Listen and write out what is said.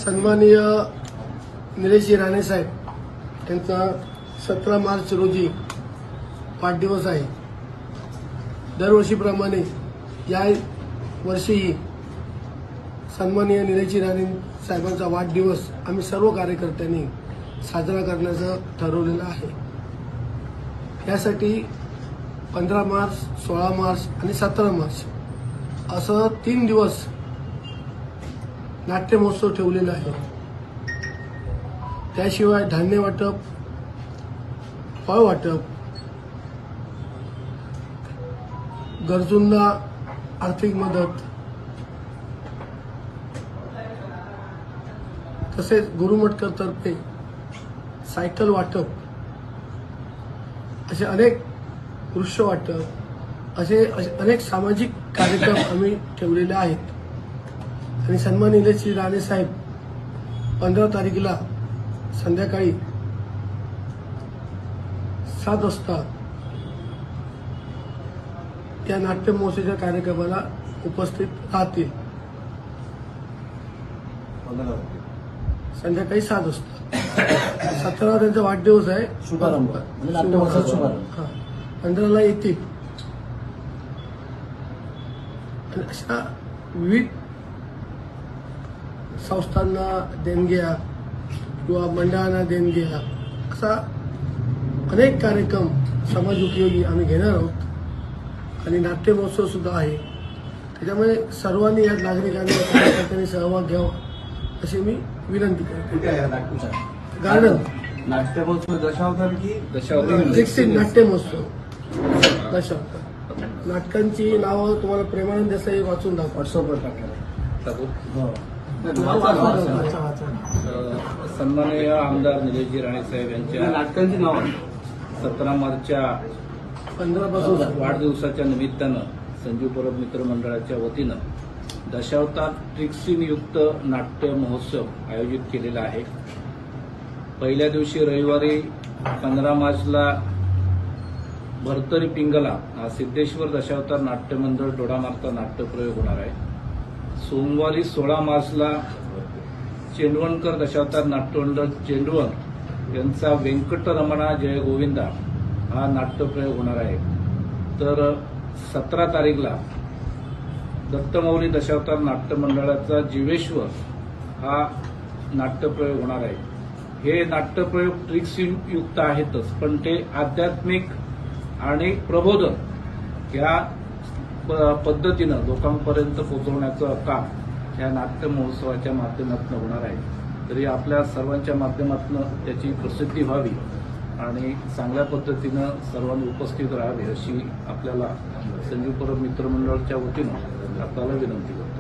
सन्माननीय निलेश राणे साहेब यांचा 17 मार्च रोजी वाढदिवस आहे। दरवर्षीप्रमाणे या वर्षीही सन्माननीय निलेश राणे साहेबांचा वाढदिवस आम्ही सर्व कार्यकर्त्यांनी साजरा करण्याचं ठरवलेलं आहे। यासाठी 15 मार्च, 16 मार्च आणि 17 मार्च असं 3 दिवस नाट्य महोत्सव ठेवलेला आहे। त्याशिवाय धान्य वाटप, फळ वाटप, गरजूंना आर्थिक मदत, तसेच गुरुमठकरतर्फे सायकल वाटप, असे अनेक वृक्ष वाटप, असे अनेक सामाजिक कार्यक्रम आम्ही ठेवलेले आहेत। आणि सन्माननीय निलेश राणे साहेब 15 तारखेला संध्याकाळी 7 वाजता या नाट्य महोत्सवाच्या कार्यक्रमाला उपस्थित राहतील। संध्याकाळी 7 वाजता 17 त्यांचा वाढदिवस आहे। शुभारंभ 15ला येतील। अशा विविध संस्थांना देणग्या किंवा मंडळांना देणग्या, असा अनेक कार्यक्रम समाज उपयोगी आम्ही घेणार आहोत। आणि नाट्य महोत्सव सुद्धा आहे। त्याच्यामुळे सर्वांनी या नागरिकांनी कार्यकर्त्यांनी सहभाग घ्यावा अशी मी विनंती करतो। गार्डन नाट्य महोत्सव दशावतार की नाट्य महोत्सव दशावतार। नाटकांची नावं तुम्हाला प्रेमानंद देसाई वाचून दाखवा। व्हॉट्सअपवर टाकणार। सन्माननीय आमदार निलेश राणे साहेब यांच्या नाटकांची नाव 17 मार्चच्या 15 वाढदिवसाच्या निमित्तानं संजीव परब मित्र मंडळाच्या वतीनं दशावतार ट्रिक्सीन युक्त नाट्य महोत्सव आयोजित केलेला आहे। पहिल्या दिवशी रविवारी 15 मार्चला भरतरी पिंगला सिद्धेश्वर दशावतार नाट्य मंडळ दोडामार्गचा नाट्यप्रयोग होणार आहे। सोमवारी 16 मार्चला चेंडवणकर दशावतार नाट्यमंडळ चेंडवण यांचा व्यंकटरमणा जय गोविंदा हा नाट्यप्रयोग होणार आहे। तर 17 तारीखला दत्तमौली दशावतार नाट्य मंडळाचा जीवेश्वर हा नाट्यप्रयोग होणार आहे। हे नाट्यप्रयोग ट्रिक्स युक्त आहेतच, पण ते आध्यात्मिक आणि प्रबोधन या पद्धतीनं लोकांपर्यंत पोहोचवण्याचं काम या नाट्य महोत्सवाच्या माध्यमातून होणार आहे। तरी आपल्या सर्वांच्या माध्यमातून त्याची प्रसिद्धी व्हावी आणि चांगल्या पद्धतीनं सर्वांनी उपस्थित राहावे अशी आपल्याला संजीव परब मित्र मंडळाच्या वतीनं आपल्याला विनंती करतो।